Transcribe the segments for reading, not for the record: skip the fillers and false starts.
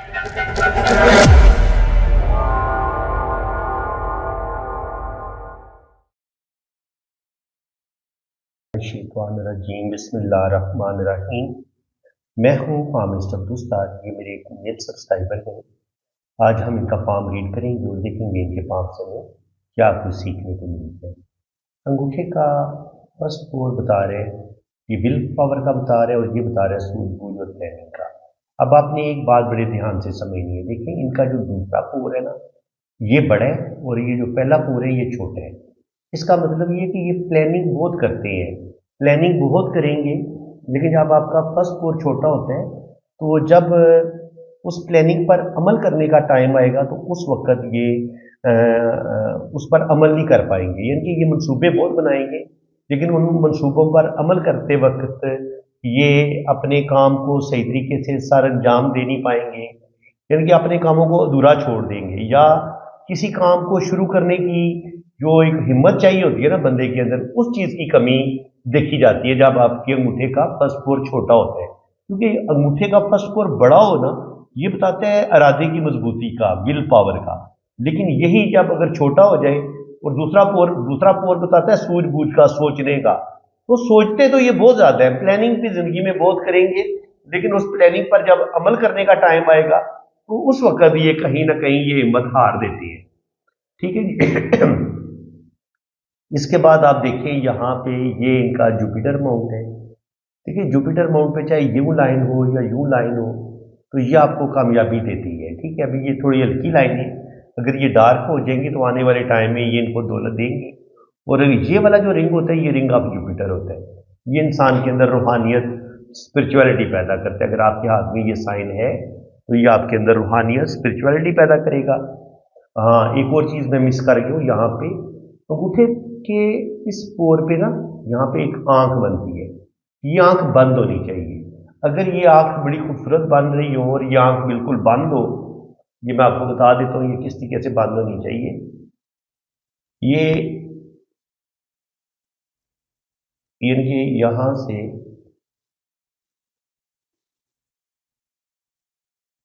शैतानिर्रजीम बिस्मिल्लाहिर्रहमानिर्रहीम। मैं हूँ फार्मिस्ट अब्दुस्तार, ये मेरे एक मेल सब्सक्राइबर हैं। आज हम इनका पाम रीड करेंगे और देखेंगे इनके पाम से हमें क्या कुछ सीखने को मिलता है। अंगूठे का फर्स्ट फोर बता रहे हैं, ये विल पावर का बता रहे हैं और ये बता रहे हैं सूझबूझ और प्लानिंग का। अब आपने एक बात बड़े ध्यान से समझनी है। देखिए, इनका जो दूसरा पोर है ना, ये बड़ा है और ये जो पहला पोर है ये छोटा है। इसका मतलब ये कि ये प्लानिंग बहुत करते हैं, प्लानिंग बहुत करेंगे, लेकिन जब आपका फर्स्ट पोर छोटा होता है तो जब उस प्लानिंग पर अमल करने का टाइम आएगा तो उस वक्त ये उस पर अमल नहीं कर पाएंगे। यानी कि ये मंसूबे बहुत बनाएंगे, लेकिन उन मंसूबों पर अमल करते वक्त ये अपने काम को सही तरीके से सर अंजाम दे नहीं पाएंगे, यानी कि अपने कामों को अधूरा छोड़ देंगे, या किसी काम को शुरू करने की जो एक हिम्मत चाहिए होती है ना बंदे के अंदर, उस चीज़ की कमी देखी जाती है जब आपके अंगूठे का फर्स्ट पोर छोटा होता है। क्योंकि अंगूठे का फर्स्ट पोर बड़ा हो ना, ये बताता है इरादे की मजबूती का, विल पावर का। लेकिन यही जब अगर छोटा हो जाए और दूसरा पोर बताता है सूझबूझ का, सोचने का, तो सोचते तो ये बहुत ज्यादा है, प्लानिंग भी जिंदगी में बहुत करेंगे, लेकिन उस प्लानिंग पर जब अमल करने का टाइम आएगा तो उस वक्त ये कहीं ना कहीं ये हिम्मत हार देती है। ठीक है जी। इसके बाद आप देखें यहाँ पे ये इनका जुपिटर माउंट है। देखिए, जुपिटर माउंट पे चाहे यूं लाइन हो या यूं लाइन हो तो ये आपको कामयाबी देती है। ठीक है, अभी ये थोड़ी हल्की लाइन है, अगर ये डार्क हो जाएंगी तो आने वाले टाइम में ये इनको दौलत देंगी। और ये वाला जो रिंग होता है ये रिंग ऑफ जुपिटर होता है, ये इंसान के अंदर रूहानियत, स्पिरिचुअलिटी पैदा करता है। अगर आपके हाथ में ये साइन है तो ये आपके अंदर रूहानियत, स्पिरिचुअलिटी पैदा करेगा। हाँ, एक और चीज़ मैं मिस कर गई हूँ, यहाँ पे अंगूठे के इस पोर पे ना, यहाँ पे एक आंख बनती है, ये आंख बंद होनी चाहिए। अगर ये आंख बड़ी खूबसूरत बन रही हो और ये आंख बिल्कुल बंद हो, ये मैं आपको बता देता हूँ ये किस तरीके से बंद होनी चाहिए। ये इनके यहां से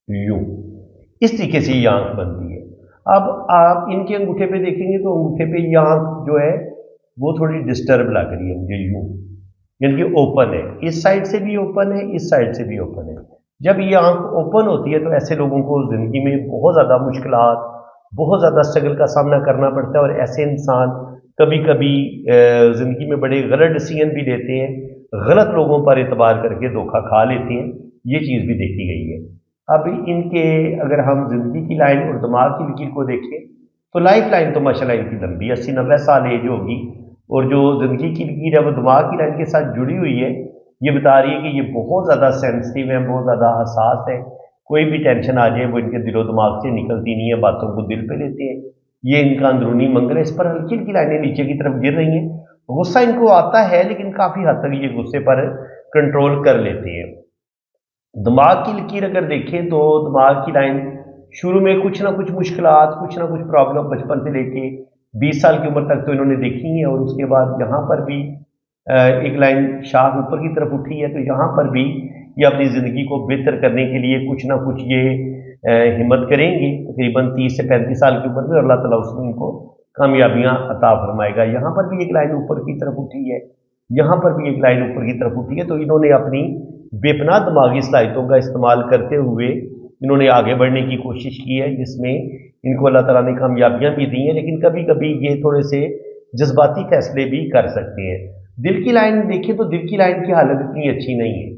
यूं, इस तरीके से ये आंख बनती है। अब आप इनके अंगूठे पे देखेंगे तो अंगूठे पे ये आंख जो है वो थोड़ी डिस्टर्ब लग रही है मुझे, यूं, यानी कि ओपन है, इस साइड से भी ओपन है, इस साइड से भी ओपन है। जब ये आंख ओपन होती है तो ऐसे लोगों को जिंदगी में बहुत ज़्यादा मुश्किलात, बहुत ज़्यादा स्ट्रगल का सामना करना पड़ता है, और ऐसे इंसान कभी कभी जिंदगी में बड़े गलत डिसीजन भी लेते हैं, गलत लोगों पर एतबार करके धोखा खा लेते हैं। ये चीज़ भी देखी गई है। अब इनके अगर हम जिंदगी की लाइन और दिमाग की लकीर को देखें तो लाइफ लाइन तो माशाल्लाह इनकी लंबी 80-90 साल एज होगी, और जो जिंदगी की लकीर है वो दिमाग की लाइन के साथ जुड़ी हुई है। ये बता रही है कि ये बहुत ज़्यादा सेंसिटिव है, बहुत ज़्यादा हसास है, कोई भी टेंशन आ जाए वो इनके दिलो दिमाग से निकलती नहीं है, बातों को दिल पे लेते हैं। ये इनका अंदरूनी मंगल है, इस पर हल्की हल्की लाइनें नीचे की तरफ गिर रही हैं। गुस्सा इनको आता है लेकिन काफ़ी हद तक ये गुस्से पर कंट्रोल कर लेते हैं। दिमाग की लकीर अगर देखें तो दिमाग की लाइन शुरू में कुछ ना कुछ मुश्किलात, कुछ ना कुछ प्रॉब्लम बचपन से लेके 20 साल की उम्र तक तो इन्होंने देखी है, और उसके बाद यहाँ पर भी एक लाइन शाख ऊपर की तरफ उठी है, तो यहाँ पर भी ये अपनी ज़िंदगी को बेहतर करने के लिए कुछ ना कुछ ये हिम्मत करेंगे। तकरीबन 30 से 35 साल की उम्र में अल्लाह ताला उसमें इनको कामयाबियाँ अता फरमाएगा। यहाँ पर भी एक लाइन ऊपर की तरफ उठी है, यहाँ पर भी एक लाइन ऊपर की तरफ उठी है। तो इन्होंने अपनी बेपनाह दिमागी सलाहियतों का इस्तेमाल करते हुए इन्होंने आगे बढ़ने की कोशिश की है, जिसमें इनको अल्लाह ताला ने कामयाबियां भी दी हैं, लेकिन कभी कभी ये थोड़े से जज्बाती फैसले भी कर सकते हैं। दिल की लाइन देखिए तो दिल की लाइन की हालत इतनी अच्छी नहीं है।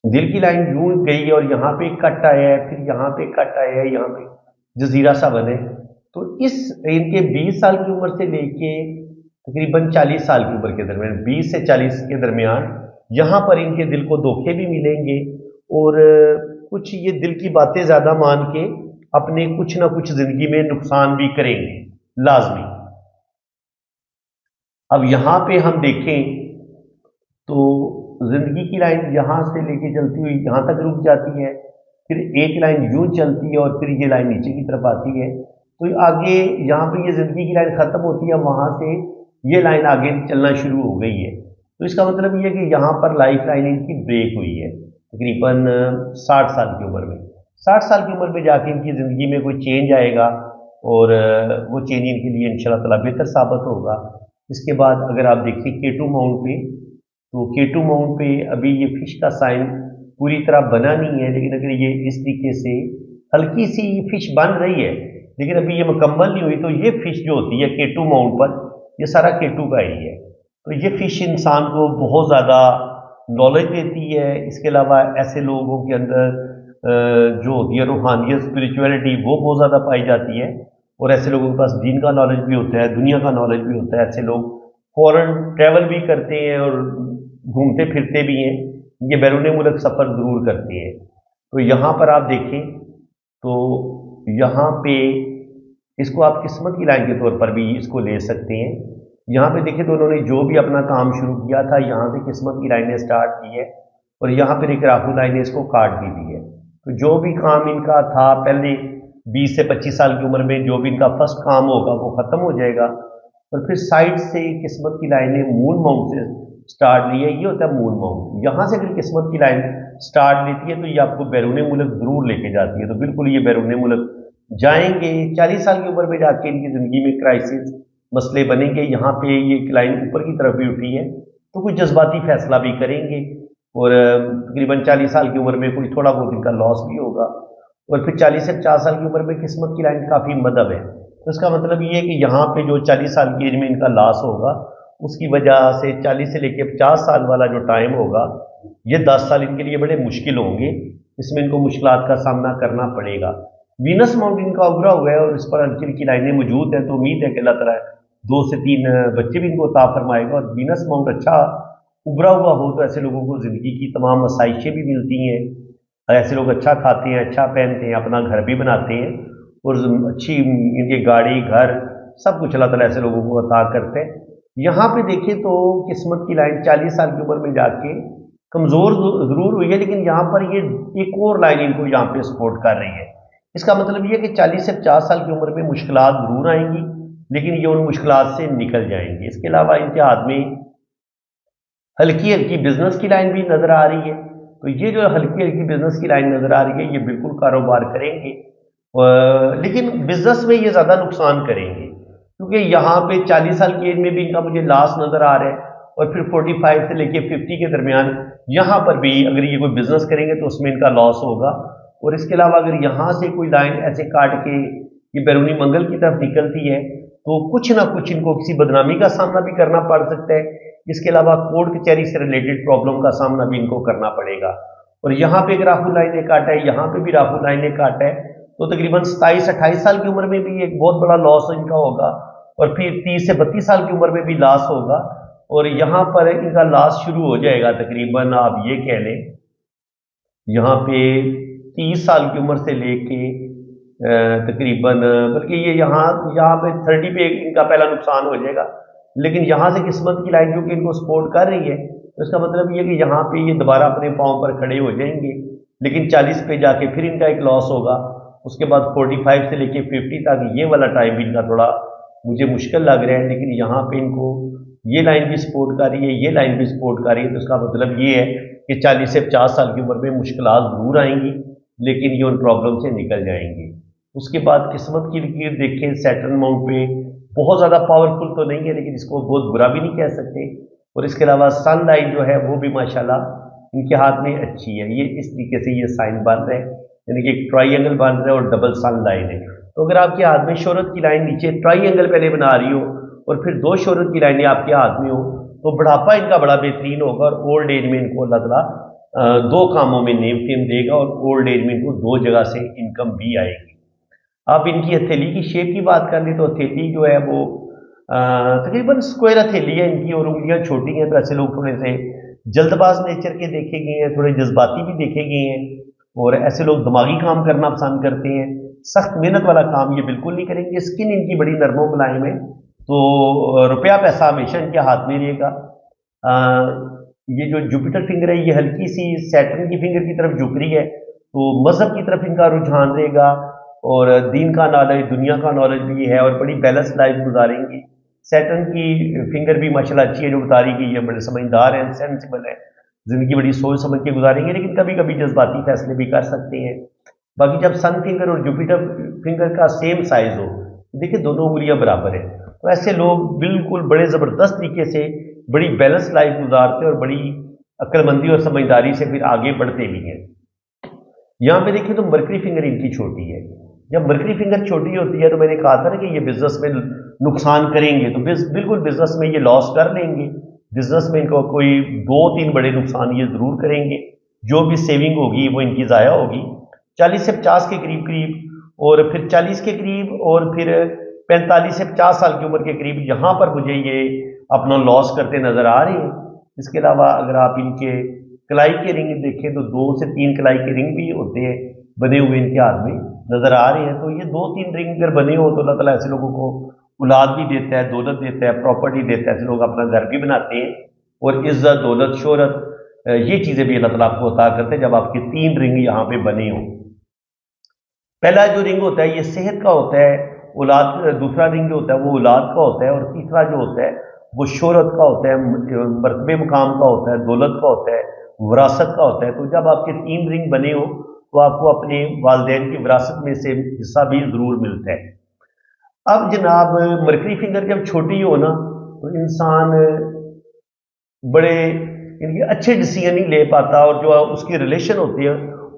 दिल की लाइन यूं गई और यहाँ पे कट आया है, फिर यहाँ पे कट आया है, यहाँ पे जजीरा सा बने। तो इस इनके 20 साल की उम्र से लेके तकरीबन 40 साल की उम्र के दरमियान, 20 से 40 के दरमियान, यहाँ पर इनके दिल को धोखे भी मिलेंगे, और कुछ ये दिल की बातें ज़्यादा मान के अपने कुछ ना कुछ ज़िंदगी में नुकसान भी करेंगे लाजमी। अब यहाँ पे हम देखें तो ज़िंदगी की लाइन यहाँ से लेके चलती हुई यहाँ तक रुक जाती है, फिर एक लाइन यूं चलती है और फिर ये लाइन नीचे की तरफ आती है। तो आगे यहाँ पे ये ज़िंदगी की लाइन ख़त्म होती है, वहाँ से ये लाइन आगे चलना शुरू हो गई है। तो इसका मतलब ये है कि यहाँ पर लाइफ लाइन इनकी ब्रेक हुई है तकरीबन 60 साल की उम्र में। 60 साल की उम्र में जाके इनकी ज़िंदगी में कोई चेंज आएगा और वो चेंज इनके लिए इंशाल्लाह ताला बेहतर साबित होगा। इसके बाद अगर आप देखें K2 माउंट पे, तो K2 माउंट पे अभी ये फिश का साइन पूरी तरह बना नहीं है, लेकिन अगर ये इस तरीके से हल्की सी फिश बन रही है, लेकिन अभी ये मुकम्मल नहीं हुई, तो ये फिश जो होती है K2 माउंट पर, ये सारा K2 का ही है। तो ये फिश इंसान को बहुत ज़्यादा नॉलेज देती है। इसके अलावा ऐसे लोगों के अंदर जो होती है रूहानियत, स्पिरिचुअलिटी, वो बहुत ज़्यादा पाई जाती है। और ऐसे लोगों के पास दीन का नॉलेज भी होता है, दुनिया का नॉलेज भी होता है। ऐसे लोग फॉरेन ट्रैवल भी करते हैं और घूमते फिरते भी हैं। ये बैरून मुल्क सफ़र ज़रूर करते हैं। तो यहाँ पर आप देखें तो यहाँ पे इसको आप किस्मत की लाइन के तौर पर भी इसको ले सकते हैं। यहाँ पे देखें तो उन्होंने जो भी अपना काम शुरू किया था, यहाँ से किस्मत की लाइनें स्टार्ट की है और यहाँ पर एक राहु लाइन ने इसको काट भी दी है। तो जो भी काम इनका था पहले 20 से 25 साल की उम्र में, जो भी इनका फर्स्ट काम होगा वो ख़त्म हो जाएगा। और फिर साइड से किस्मत की लाइन ने मून माउंट से स्टार्ट ली है, ये होता है मून माउंट। यहाँ से अगर किस्मत की लाइन स्टार्ट लेती है तो ये आपको बैरून मुल्क ज़रूर लेके जाती है। तो बिल्कुल ये बैरून मुल्क जाएंगे। 40 साल की उम्र में जाके इनकी ज़िंदगी में क्राइसिस मसले बनेंगे। यहाँ पे ये लाइन ऊपर की तरफ भी उठी है, तो कुछ जज्बाती फैसला भी करेंगे और तकरीबन 40 साल की उम्र में कोई थोड़ा बहुत इनका लॉस भी होगा। और फिर 40 से 50 साल की उम्र में किस्मत की लाइन काफ़ी मदद है। तो इसका मतलब ये है कि यहाँ पे जो 40 साल की एज में इनका लॉस होगा, उसकी वजह से 40 से लेकर 50 साल वाला जो टाइम होगा, ये 10 साल इनके लिए बड़े मुश्किल होंगे। इसमें इनको मुश्किलात का सामना करना पड़ेगा। वीनस माउंट इनका उभरा हुआ है और इस पर हल्की हल्की लाइनें मौजूद हैं, तो उम्मीद है कि अल्लाह ताला 2 से 3 बच्चे भी इनको अता फरमाएगा। और वीनस माउंट अच्छा उभरा हुआ हो तो ऐसे लोगों को ज़िंदगी की तमाम आसाइशें भी मिलती हैं। ऐसे लोग अच्छा खाते हैं, अच्छा पहनते हैं, अपना घर भी बनाते हैं और अच्छी इनकी गाड़ी, घर, सब कुछ अल्लाह ताला ऐसे लोगों को अता करते हैं। यहाँ पे देखें तो किस्मत की लाइन 40 साल की उम्र में जाके कमज़ोर ज़रूर हुई है, लेकिन यहाँ पर ये एक और लाइन इनको यहाँ पे सपोर्ट कर रही है। इसका मतलब ये है कि 40 से 50 साल की उम्र में मुश्किलात ज़रूर आएंगी, लेकिन ये उन मुश्किलात से निकल जाएंगे। इसके अलावा इनके हाथ में हल्की हल्की बिजनेस की लाइन भी नज़र आ रही है। तो ये जो हल्की हल्की बिजनेस की लाइन नज़र आ रही है, ये बिल्कुल कारोबार करेंगे, लेकिन बिजनेस में ये ज़्यादा नुकसान करेंगे, क्योंकि यहाँ पे 40 साल की एज में भी इनका मुझे लॉस नज़र आ रहा है। और फिर 45 से लेके 50 के दरमियान यहाँ पर भी अगर ये कोई बिजनेस करेंगे तो उसमें इनका लॉस होगा। और इसके अलावा अगर यहाँ से कोई लाइन ऐसे काट के ये बैरूनी मंगल की तरफ निकलती है, तो कुछ ना कुछ इनको किसी बदनामी का सामना भी करना पड़ सकता है। इसके अलावा कोर्ट कचहरी से रिलेटेड प्रॉब्लम का सामना भी इनको करना पड़ेगा। और यहाँ पे एक राहु लाइन ने काटा है, यहाँ पे भी राहु लाइन ने काटा है, तो तकरीबन 27-28 साल की उम्र में भी एक बहुत बड़ा लॉस इनका होगा। और फिर 30 से 32 साल की उम्र में भी लॉस होगा। और यहाँ पर इनका लॉस शुरू हो जाएगा तकरीबन, आप ये कह लें, यहाँ पे 30 साल की उम्र से लेके तकरीबन, बल्कि ये यहाँ पे 30 पे इनका पहला नुकसान हो जाएगा। लेकिन यहाँ से किस्मत की लाइन जो कि इनको सपोर्ट कर रही है, तो इसका मतलब ये कि यहाँ पे ये दोबारा अपने पाँव पर खड़े हो जाएंगे। लेकिन 40 पे जाके फिर इनका एक लॉस होगा। उसके बाद 45 से लेके 50 तक ये वाला टाइम इनका थोड़ा मुझे मुश्किल लग रहा है। लेकिन यहाँ पे इनको ये लाइन भी सपोर्ट कर रही है, ये लाइन भी सपोर्ट कर रही है। तो इसका मतलब ये है कि 40 से 50 साल की उम्र में मुश्किलात ज़रूर आएंगी, लेकिन ये उन प्रॉब्लम से निकल जाएंगे। उसके बाद किस्मत की लकीर देखें, सैटर्न माउंट पे बहुत ज़्यादा पावरफुल तो नहीं है, लेकिन इसको बहुत बुरा भी नहीं कह सकते। और इसके अलावा सन लाइन जो है वो भी माशाल्लाह इनके हाथ में अच्छी है। ये इस तरीके से ये साइन बन रहे हैं, यानी कि एक ट्राइंगल बन रहा है और डबल सन लाइन है। तो अगर आपके हाथ में शोहरत की लाइन नीचे ट्राइंगल पहले बना रही हो और फिर 2 शोहरत की लाइनें आपके हाथ में हो, तो बुढ़ापा इनका बड़ा बेहतरीन होगा। और ओल्ड एज में इनको अल्लाह ताला 2 कामों में नेम फेम देगा और ओल्ड एज में इनको 2 जगह से इनकम भी आएगी। आप इनकी हथेली की शेप की बात कर लें तो हथेली जो है वो तकरीबन स्क्वायर हथेली है इनकी, और उंगलियां छोटी हैं। तो ऐसे लोग थोड़े से जल्दबाज नेचर के देखे गए हैं, थोड़े जज्बाती भी देखे गए हैं। और ऐसे लोग दिमागी काम करना पसंद करते हैं, सख्त मेहनत वाला काम ये बिल्कुल नहीं करेंगे। स्किन इनकी बड़ी नरमो मुलायम है, तो रुपया पैसा हमेशा इनके हाथ में रहेगा। ये जो जुपिटर फिंगर है ये हल्की सी सैटर्न की फिंगर की तरफ झुक रही है, तो मजहब की तरफ इनका रुझान रहेगा और दीन का नॉलेज, दुनिया का नॉलेज भी है और बड़ी बैलेंस लाइफ गुजारेंगे। सैटर्न की फिंगर भी माशाल्लाह अच्छी है, जो बता रही कि ये बड़े समझदार हैं, सेंसिबल है, ज़िंदगी बड़ी सोच समझ के गुजारेंगे, लेकिन कभी कभी जज्बाती फैसले भी कर सकते हैं। बाकी जब सन फिंगर और जुपिटर फिंगर का सेम साइज हो, देखिए दोनों उंगलियां बराबर है, तो ऐसे लोग बिल्कुल बड़े ज़बरदस्त तरीके से बड़ी बैलेंस लाइफ गुजारते हैं और बड़ी अक्लमंदी और समझदारी से फिर आगे बढ़ते भी हैं। यहाँ पे देखिए तो मर्करी फिंगर इनकी छोटी है। जब मर्करी फिंगर छोटी होती है तो मैंने कहा था ना कि ये बिजनेस में नुकसान करेंगे, तो बिल्कुल बिजनेस में ये लॉस कर लेंगे। बिजनेस में इनको कोई 2-3 बड़े नुकसान ये ज़रूर करेंगे। जो भी सेविंग होगी वो इनकी ज़ाया होगी। 40 से 50 के करीब करीब, और फिर 40 के करीब, और फिर 45 से 50 साल की उम्र के करीब यहाँ पर मुझे ये अपना लॉस करते नज़र आ रहे हैं। इसके अलावा अगर आप इनके कलाई के रिंग देखें तो 2 से 3 कलाई के रिंग भी होते हैं बने हुए इनके हाथ में नज़र आ रहे हैं। तो ये 2-3 रिंग अगर बने हो तो अल्लाह ताला ऐसे लोगों को औलाद भी देता है, दौलत देता है, प्रॉपर्टी देता है। ऐसे लोग अपना घर भी बनाते हैं और इज्जत, दौलत, शोहरत, ये चीज़ें भी अल्लाह ताला आपको अता करते हैं जब आपके 3 रिंग यहाँ पे बने हों। पहला जो रिंग होता है ये सेहत का होता है, औलाद। दूसरा रिंग जो होता है वो औलाद का होता है, और तीसरा जो होता है वो शोहरत का होता है, मर्तबे मकाम का होता है, दौलत का होता है, विरासत का होता है। तो जब आपके 3 रिंग बने हो तो आपको अपने वालिदैन की विरासत में से हिस्सा भी ज़रूर मिलता है। अब जनाब मर्करी फिंगर जब छोटी हो ना तो इंसान बड़े इनके अच्छे डिसीजन नहीं ले पाता, और जो उसकी रिलेशन होती है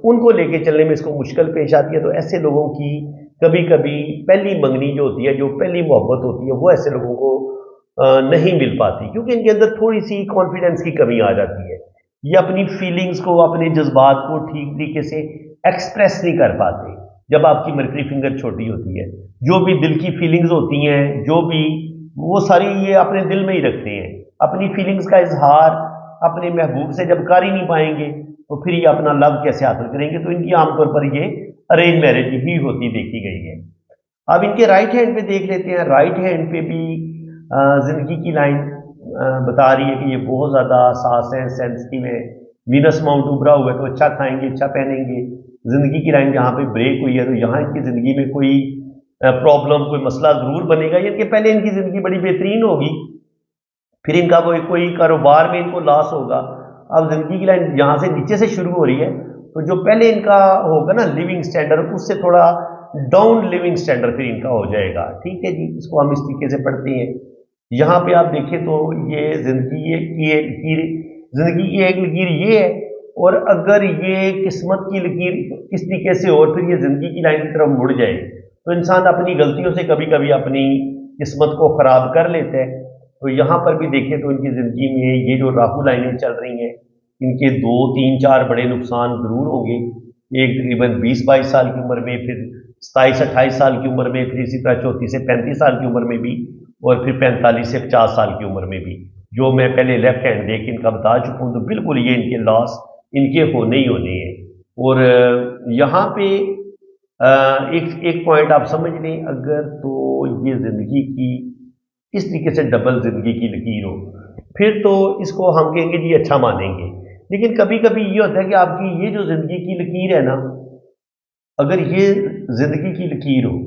उनको लेके चलने में इसको मुश्किल पेश आती है। तो ऐसे लोगों की कभी कभी पहली मंगनी जो होती है, जो पहली मोहब्बत होती है, वो ऐसे लोगों को नहीं मिल पाती, क्योंकि इनके अंदर थोड़ी सी कॉन्फिडेंस की कमी आ जाती है। ये अपनी फीलिंग्स को, अपने जज्बात को ठीक तरीके से एक्सप्रेस नहीं कर पाते जब आपकी मर्करी फिंगर छोटी होती है। जो भी दिल की फीलिंग्स होती हैं, जो भी, वो सारी ये अपने दिल में ही रखते हैं। अपनी फीलिंग्स का इजहार अपने महबूब से जब कर ही नहीं पाएंगे तो फिर ये अपना लव कैसे हासिल करेंगे। तो इनकी आमतौर पर ये अरेंज मैरिज ही होती देखी गई है। अब इनके राइट हैंड पे देख लेते हैं। राइट हैंड पे भी जिंदगी की लाइन बता रही है कि ये बहुत ज़्यादा सास है, सेंसिटिव है। वीनस माउंट उभरा हुआ है तो अच्छा खाएंगे, अच्छा पहनेंगे। जिंदगी की लाइन जहाँ पे ब्रेक हुई है तो यहाँ इनकी ज़िंदगी में कोई प्रॉब्लम, कोई मसला ज़रूर बनेगा। इनके पहले इनकी ज़िंदगी बड़ी बेहतरीन होगी, फिर इनका कोई कारोबार में इनको लॉस होगा। अब जिंदगी की लाइन यहाँ से नीचे से शुरू हो रही है, तो जो पहले इनका होगा ना लिविंग स्टैंडर्ड, उससे थोड़ा डाउन लिविंग स्टैंडर्ड फिर इनका हो जाएगा। ठीक है जी, इसको हम इस तरीके से पढ़ते हैं। यहाँ पे आप देखें तो ये जिंदगी की एक लकीर, जिंदगी की एक लकीर ये है, और अगर ये किस्मत की लकीर किस तरीके से और फिर ये जिंदगी की लाइन की तरफ मुड़ जाए तो इंसान अपनी गलतियों से कभी कभी अपनी किस्मत को खराब कर लेता है। तो यहाँ पर भी देखें तो इनकी ज़िंदगी में ये जो राहु लाइनें चल रही हैं, इनके 2-3-4 बड़े नुकसान ज़रूर होंगे। एक तकरीबन 20-22 साल की उम्र में, फिर 27-28 साल की उम्र में, फिर इसी तरह 34 से 35 साल की उम्र में भी, और फिर 45 से 50 साल की उम्र में भी। जो मैं पहले लेफ्ट हैंड देख इनका बता चुका हूँ, तो बिल्कुल ये इनके लॉस इनके होने ही होने हैं। और यहाँ पे एक पॉइंट आप समझ लें, अगर तो ये ज़िंदगी की इस तरीके से डबल जिंदगी की लकीर हो फिर तो इसको हम कहेंगे जी अच्छा मानेंगे। लेकिन कभी कभी ये होता है कि आपकी ये जो जिंदगी की लकीर है ना, अगर ये जिंदगी की लकीर हो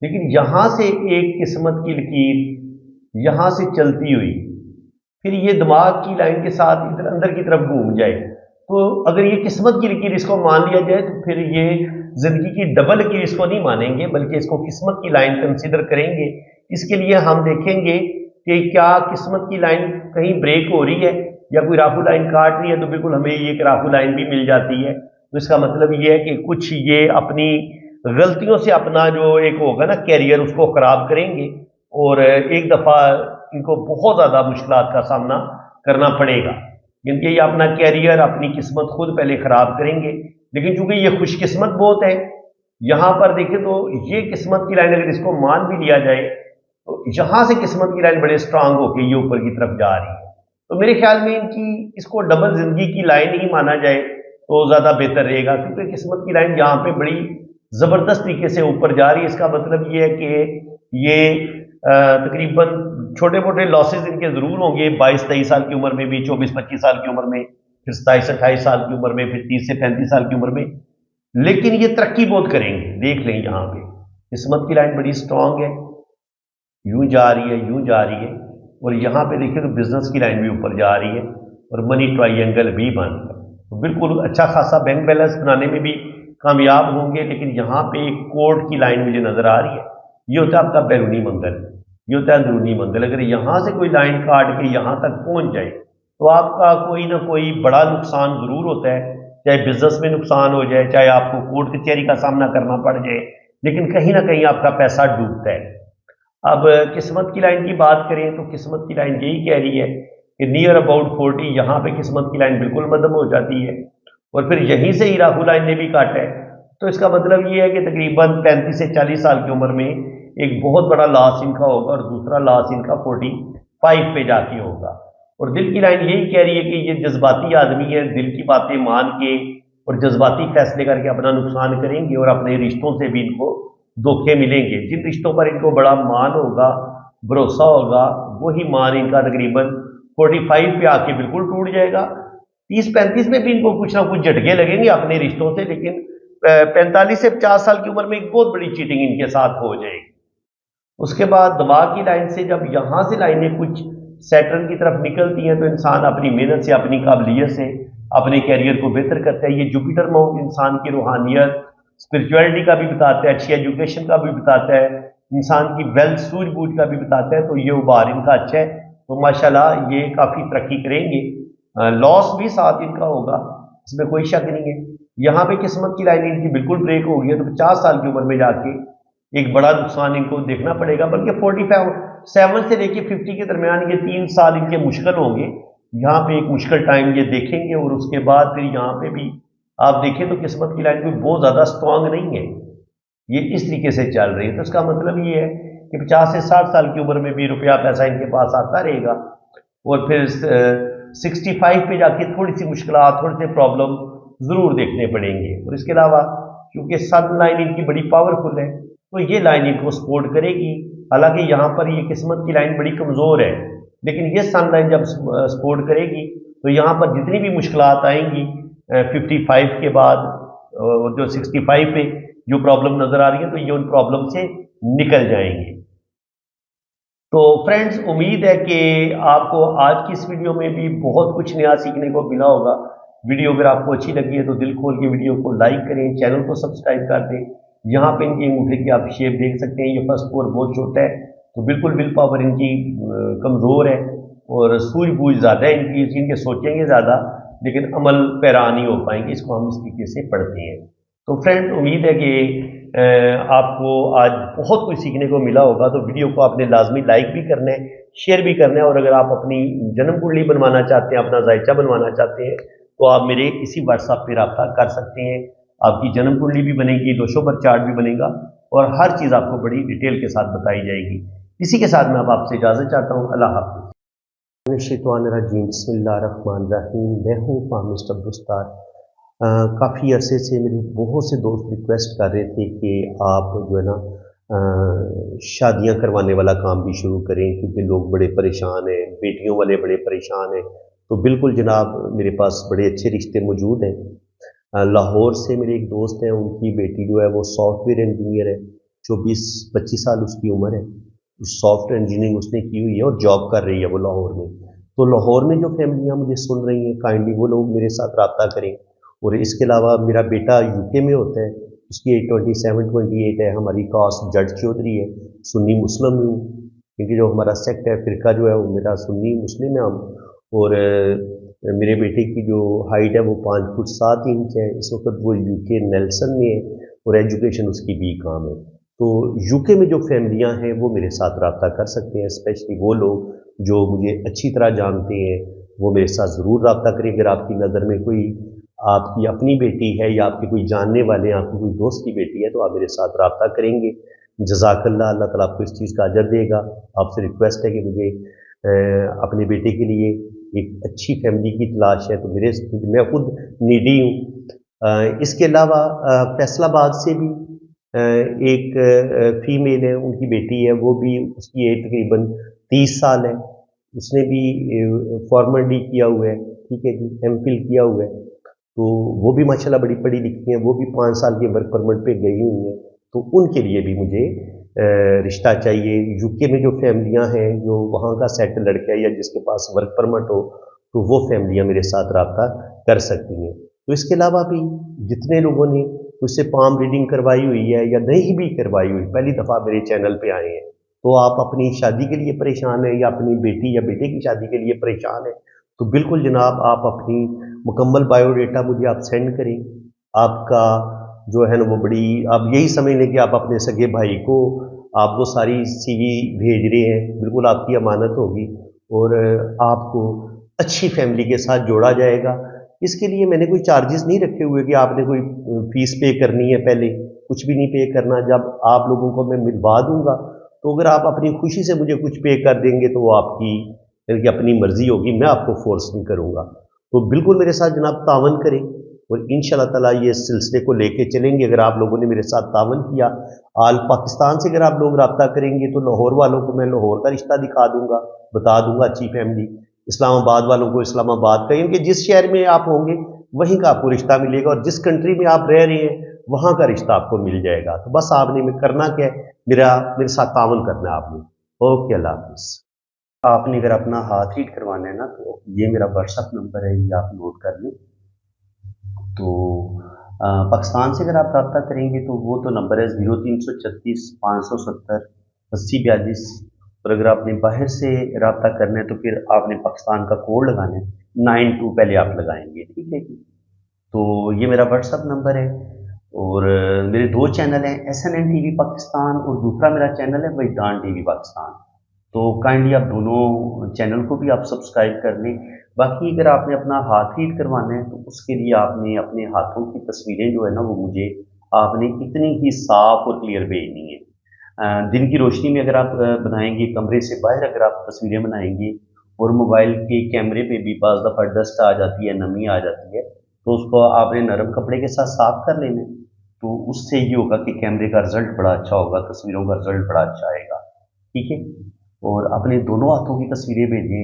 लेकिन यहाँ से एक किस्मत की लकीर यहाँ से चलती हुई फिर ये दिमाग की लाइन के साथ इधर अंदर की तरफ घूम जाए, तो अगर ये किस्मत की लकीर इसको मान लिया जाए तो फिर ये जिंदगी की डबल लकीर इसको नहीं मानेंगे, बल्कि इसको किस्मत की लाइन कंसीडर करेंगे। इसके लिए हम देखेंगे कि क्या किस्मत की लाइन कहीं ब्रेक हो रही है या कोई राहु लाइन काट रही है, तो बिल्कुल हमें ये राहु लाइन भी मिल जाती है। तो इसका मतलब ये है कि कुछ ये अपनी गलतियों से अपना जो एक होगा ना कैरियर, उसको खराब करेंगे, और एक दफ़ा इनको बहुत ज़्यादा मुश्किलात का सामना करना पड़ेगा, क्योंकि ये अपना कैरियर, अपनी किस्मत खुद पहले ख़राब करेंगे। लेकिन चूंकि ये खुशकिस्मत बहुत है, यहाँ पर देखें तो ये किस्मत की लाइन अगर इसको मान भी लिया जाए तो यहाँ से किस्मत की लाइन बड़े स्ट्रांग होकर ये ऊपर की तरफ जा रही है। तो मेरे ख्याल में इनकी इसको डबल जिंदगी की लाइन ही माना जाए तो ज़्यादा बेहतर रहेगा, क्योंकि किस्मत की लाइन यहाँ पे बड़ी ज़बरदस्त तरीके से ऊपर जा रही है। इसका मतलब ये है कि ये तकरीबन छोटे मोटे लॉसेज इनके ज़रूर होंगे 22-23 साल की उम्र में भी, 24-25 साल की उम्र में, फिर 27-28 साल की उम्र में, फिर 30 से 35 साल की उम्र में, लेकिन ये तरक्की बहुत करेंगे। देख लें यहाँ पे किस्मत की लाइन बड़ी स्ट्रांग है, यूं जा रही है, यूं जा रही है, और यहाँ पे देखिए तो बिजनेस की लाइन भी ऊपर जा रही है और मनी ट्राइंगल भी बन रहा है। तो बिल्कुल अच्छा खासा बैंक बैलेंस बनाने में भी کامیاب ہوں گے، لیکن یہاں پہ ایک کوڈ کی لائن مجھے نظر آ رہی ہے، یہ ہوتا ہے آپ کا بیرونی منگل، یہ ہوتا ہے اندرونی منگل۔ اگر یہاں سے کوئی لائن کاٹ کے یہاں تک پہنچ جائے تو آپ کا کوئی نہ کوئی بڑا نقصان ضرور ہوتا ہے، چاہے بزنس میں نقصان ہو جائے، چاہے آپ کو کورٹ کچہری کا سامنا کرنا پڑ جائے، لیکن کہیں نہ کہیں آپ کا پیسہ ڈوبتا ہے۔ اب قسمت کی لائن کی بات کریں تو قسمت کی لائن یہی کہہ رہی ہے کہ نیئر اباؤٹ 40 یہاں پہ قسمت کی لائن بالکل مدھم ہو جاتی ہے، اور پھر یہیں سے ہی راہو لائن نے بھی کاٹا ہے، تو اس کا مطلب یہ ہے کہ تقریباً 35 سے 40 سال کی عمر میں ایک بہت بڑا لاس ان کا ہوگا، اور دوسرا لاس ان کا 45 پہ جا کے ہوگا۔ اور دل کی لائن یہی کہہ رہی ہے کہ یہ جذباتی آدمی ہے، دل کی باتیں مان کے اور جذباتی فیصلے کر کے اپنا نقصان کریں گے، اور اپنے رشتوں سے بھی ان کو دھوکے ملیں گے۔ جن رشتوں پر ان کو بڑا مان ہوگا، بھروسہ ہوگا، وہی مان ان کا تقریباً 45 پہ آ کے بالکل ٹوٹ جائے گا۔ 30-35 میں بھی ان کو کچھ نہ کچھ جھٹکے لگیں گے اپنے رشتوں سے، لیکن 45 سے 50 سال کی عمر میں ایک بہت بڑی چیٹنگ ان کے ساتھ ہو جائے گی۔ اس کے بعد دماغ کی لائن سے جب یہاں سے لائنیں کچھ سیٹرن کی طرف نکلتی ہیں تو انسان اپنی محنت سے، اپنی قابلیت سے اپنے کیریئر کو بہتر کرتا ہے۔ یہ جوپیٹر ماؤنٹ انسان کی روحانیت، اسپرچویلٹی کا بھی بتاتا ہے، اچھی ایجوکیشن کا بھی بتاتا ہے، انسان کی ویلتھ سوجھ بوجھ کا بھی بتاتا ہے، تو یہ ابھار ان کا اچھا ہے، تو ماشاءاللہ یہ کافی ترقی کریں گے۔ لاس بھی ساتھ ان کا ہوگا، اس میں کوئی شک نہیں ہے۔ یہاں پہ قسمت کی لائن ان کی بالکل بریک ہو گئی ہے، تو 50 سال کی عمر میں جا کے ایک بڑا نقصان ان کو دیکھنا پڑے گا، بلکہ 47 سے لے کے 50 کے درمیان یہ 3 سال ان کے مشکل ہوں گے، یہاں پہ ایک مشکل ٹائم یہ دیکھیں گے، اور اس کے بعد پھر یہاں پہ بھی آپ دیکھیں تو قسمت کی لائن کوئی بہت زیادہ سٹرانگ نہیں ہے، یہ اس طریقے سے چل رہی ہے۔ تو اس کا مطلب یہ ہے کہ 50 سے 60 سال کی عمر میں بھی روپیہ پیسہ ان کے پاس آتا رہے گا، اور پھر 65 پہ جا کے تھوڑی سی مشکلات، تھوڑے سے پرابلم ضرور دیکھنے پڑیں گے۔ اور اس کے علاوہ کیونکہ سن لائن ان کی بڑی پاورفل ہے، تو یہ لائن ان کو سپورٹ کرے گی، حالانکہ یہاں پر یہ قسمت کی لائن بڑی کمزور ہے، لیکن یہ سن لائن جب سپورٹ کرے گی تو یہاں پر جتنی بھی مشکلات آئیں گی 55 کے بعد، اور جو 65 پہ جو پرابلم نظر آ رہی ہے، تو یہ ان پرابلم سے نکل جائیں گے۔ تو فرینڈز، امید ہے کہ آپ کو آج کی اس ویڈیو میں بھی بہت کچھ نیا سیکھنے کو ملا ہوگا۔ ویڈیو اگر آپ کو اچھی لگی ہے تو دل کھول کے ویڈیو کو لائک کریں، چینل کو سبسکرائب کر دیں۔ یہاں پہ ان کی انگوٹھے کی آپ شیپ دیکھ سکتے ہیں، یہ فرسٹ فور بہت چھوٹا ہے، تو بالکل ول پاور ان کی کمزور ہے، اور سوجھ بوجھ زیادہ ہے ان کے سوچیں گے زیادہ، لیکن عمل پیرا نہیں ہو پائیں گے۔ اس کو ہم اس طریقے سے پڑھتے ہیں۔ تو فرینڈ، امید ہے کہ آپ کو آج بہت کچھ سیکھنے کو ملا ہوگا، تو ویڈیو کو آپ نے لازمی لائک بھی کرنا ہے، شیئر بھی کرنا ہے، اور اگر آپ اپنی جنم کنڈلی بنوانا چاہتے ہیں، اپنا ذائچہ بنوانا چاہتے ہیں، تو آپ میرے اسی واٹس ایپ پہ رابطہ کر سکتے ہیں۔ آپ کی جنم کنڈلی بھی بنے گی، دوشو پر چارٹ بھی بنے گا، اور ہر چیز آپ کو بڑی ڈیٹیل کے ساتھ بتائی جائے گی۔ اسی کے ساتھ میں اب آپ سے اجازت چاہتا ہوں۔ اللہ حافظ۔ شیطان الرجیم، بسم اللہ الرحمن الرحیم۔ میں ہوں فہمسٹ عبدالستار۔ کافی عرصے سے میرے بہت سے دوست ریکویسٹ کر رہے تھے کہ آپ جو ہے نا شادیاں کروانے والا کام بھی شروع کریں، کیونکہ لوگ بڑے پریشان ہیں، بیٹیوں والے بڑے پریشان ہیں۔ تو بالکل جناب، میرے پاس بڑے اچھے رشتے موجود ہیں۔ لاہور سے میرے ایک دوست ہیں، ان کی بیٹی جو ہے وہ سافٹ ویئر انجینئر ہے، 24-25 سال اس کی عمر ہے۔ سافٹ ویئر انجینئرنگ اس نے کی ہوئی ہے اور جاب کر رہی ہے وہ لاہور میں۔ تو لاہور میں جو فیملیاں مجھے سن رہی ہیں، کائنڈلی وہ لوگ میرے ساتھ رابطہ کریں۔ اور اس کے علاوہ میرا بیٹا UK میں ہوتا ہے، اس کی ایج 27-28 ہے۔ ہماری کاسٹ جٹ چودھری ہے، سنی مسلم ہوں، کیونکہ جو ہمارا سیکٹ ہے، فرقہ جو ہے وہ میرا سنی مسلم ہے ہم۔ اور میرے بیٹے کی جو ہائٹ ہے وہ 5 فٹ 7 انچ ہے۔ اس وقت وہ UK نیلسن میں ہے، اور ایجوکیشن اس کی BCom ہے۔ تو UK میں جو فیملیاں ہیں وہ میرے ساتھ رابطہ کر سکتے ہیں، اسپیشلی وہ لوگ جو مجھے اچھی طرح جانتے ہیں، وہ میرے ساتھ ضرور رابطہ کریں۔ اگر آپ کی نظر میں کوئی آپ کی اپنی بیٹی ہے، یا آپ کے کوئی جاننے والے ہیں، آپ کی کوئی دوست کی بیٹی ہے، تو آپ میرے ساتھ رابطہ کریں گے۔ جزاک اللہ، اللہ تعالیٰ آپ کو اس چیز کا اجر دے گا۔ آپ سے ریکویسٹ ہے کہ مجھے اپنے بیٹے کے لیے ایک اچھی فیملی کی تلاش ہے، تو میں خود نیڈی ہوں۔ اس کے علاوہ فیصل آباد سے بھی ایک فیمیل ہے، ان کی بیٹی ہے، وہ بھی اس کی ایج تقریباً 30 سال ہے، اس نے بھی فارمر ڈی کیا ہوا ہے، ٹھیک ہے جی، MPhil کیا ہوا ہے۔ تو وہ بھی ماشاءاللہ بڑی پڑھی لکھی ہیں، وہ بھی 5 سال کے ورک پرمٹ پہ گئی ہوئی ہیں، تو ان کے لیے بھی مجھے رشتہ چاہیے۔ UK میں جو فیملیاں ہیں، جو وہاں کا سیٹ لڑکا ہے یا جس کے پاس ورک پرمٹ ہو، تو وہ فیملیاں میرے ساتھ رابطہ کر سکتی ہیں۔ تو اس کے علاوہ بھی جتنے لوگوں نے मुझसे पाम रीडिंग करवाई हुई है या नहीं भी करवाई हुई, पहली दफ़ा मेरे चैनल पे आए हैं, तो आप अपनी शादी के लिए परेशान हैं या अपनी बेटी या बेटे की शादी के लिए परेशान हैं, तो बिल्कुल जनाब आप अपनी मुकम्मल बायोडेटा मुझे आप सेंड करें। आपका जो है ना वो बड़ी, आप यही समझ लें कि आप अपने सगे भाई को आप वो सारी CV भेज रहे हैं, बिल्कुल आपकी अमानत होगी और आपको अच्छी फैमिली के साथ जोड़ा जाएगा। इसके लिए मैंने कोई चार्जेस नहीं रखे हुए कि आपने कोई फीस पे करनी है, पहले कुछ भी नहीं पे करना। जब आप लोगों को मैं मिलवा दूंगा तो अगर आप अपनी खुशी से मुझे कुछ पे कर देंगे तो वो आपकी यानी कि अपनी मर्जी होगी, मैं आपको फोर्स नहीं करूंगा। तो बिल्कुल मेरे साथ जनाब तावन करें और इंशाल्लाह ताला ये सिलसिले को लेके चलेंगे। अगर आप लोगों ने मेरे साथ तावन किया, आल पाकिस्तान से अगर आप लोग रब्ता करेंगे तो लाहौर वालों को मैं लाहौर का रिश्ता दिखा दूंगा, बता दूंगा अच्छी फैमिली। इस्लामाबाद वालों को इस्लामाबाद का, यानी कि जिस शहर में आप होंगे वहीं का आपको रिश्ता मिलेगा और जिस कंट्री में आप रह रहे हैं वहाँ का रिश्ता आपको मिल जाएगा। तो बस आपने में करना क्या है, मेरे साथ तावन करना है आपने। ओके, अल्लाह हाफिज़। आपने अगर अपना हाथ रीड करवाना है ना तो ये मेरा व्हाट्सअप नंबर है, ये आप नोट कर लें। तो पाकिस्तान से अगर आप रब्ता करेंगे तो वो तो नंबर है 0336 570 8042। और अगर आपने बाहर से रब्ता करना है तो फिर आपने पाकिस्तान का कोड लगाना है, 92 पहले आप लगाएंगे, ठीक है जी। तो ये मेरा व्हाट्सअप नंबर है और मेरे 2 चैनल हैं, SNN TV पाकिस्तान और दूसरा मेरा चैनल है वजदान TV पाकिस्तान। तो काइंडली आप दोनों चैनल को भी आप सब्सक्राइब कर लें। बाकी अगर आपने अपना हाथ रीड करवाना है तो उसके लिए आपने अपने हाथों की तस्वीरें जो है ना वो मुझे आपने इतनी ही साफ और क्लियर भेजनी है। दिन की रोशनी में अगर आप बनाएंगे, कमरे से बाहर अगर आप तस्वीरें बनाएंगे और मोबाइल के कैमरे पे भी बाज़ दफ़ा डस्ट आ जाती है, नमी आ जाती है, तो उसको आपने नरम कपड़े के साथ साफ कर लेना है। तो उससे ये होगा कि कैमरे का रिजल्ट बड़ा अच्छा होगा, तस्वीरों का रिजल्ट बड़ा अच्छा आएगा, ठीक है। और अपने दोनों हाथों की तस्वीरें भेजें,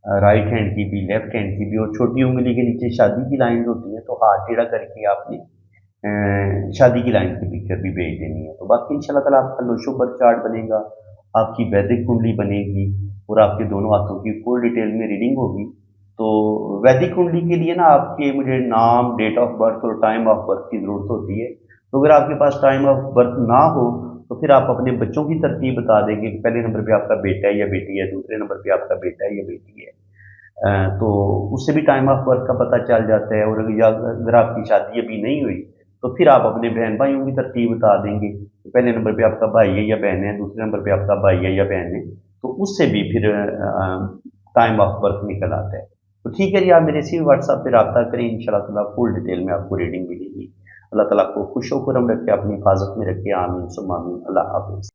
राइट हैंड की भी, लेफ्ट हैंड की भी। और छोटी उंगली के नीचे शादी की लाइन होती है तो हाथ टेढ़ा करके आपने शादी की लाइन की पिक्चर भी भेज देनी है। तो बाकी इंशाल्लाह ताला आपका लोशो बर्थ चार्ट बनेगा, आपकी वैदिक कुंडली बनेगी और आपके दोनों हाथों की फुल डिटेल में रीडिंग होगी। तो वैदिक कुंडली के लिए ना आपके मुझे नाम, डेट ऑफ बर्थ और टाइम ऑफ बर्थ की ज़रूरत होती है। तो अगर आपके पास टाइम ऑफ बर्थ ना हो तो फिर आप अपने बच्चों की तरतीब बता देंगे कि पहले नंबर पे आपका बेटा है या बेटी है, दूसरे नंबर पे आपका बेटा है या बेटी है। तो उससे भी टाइम ऑफ बर्थ का पता चल जाता है। और अगर आपकी शादी अभी नहीं हुई तो फिर आप अपने बहन भाइयों की तरतीब बता देंगे, तो पहले नंबर पे आपका भाई है या बहन है, दूसरे नंबर पे आपका भाई है या बहन है। तो उससे भी फिर टाइम ऑफ बर्थ निकल आता है। तो ठीक है जी, आप मेरे इसी व्हाट्सएप पे रब्ता करें, इंशाल्लाह ताला फुल डिटेल में आपको रीडिंग मिलेगी। अल्लाह ताला आपको खुश खुरम रखे, अपनी हिफाजत में रखे। आमीन सुम्मा आमीन। अल्लाह हाफिज़।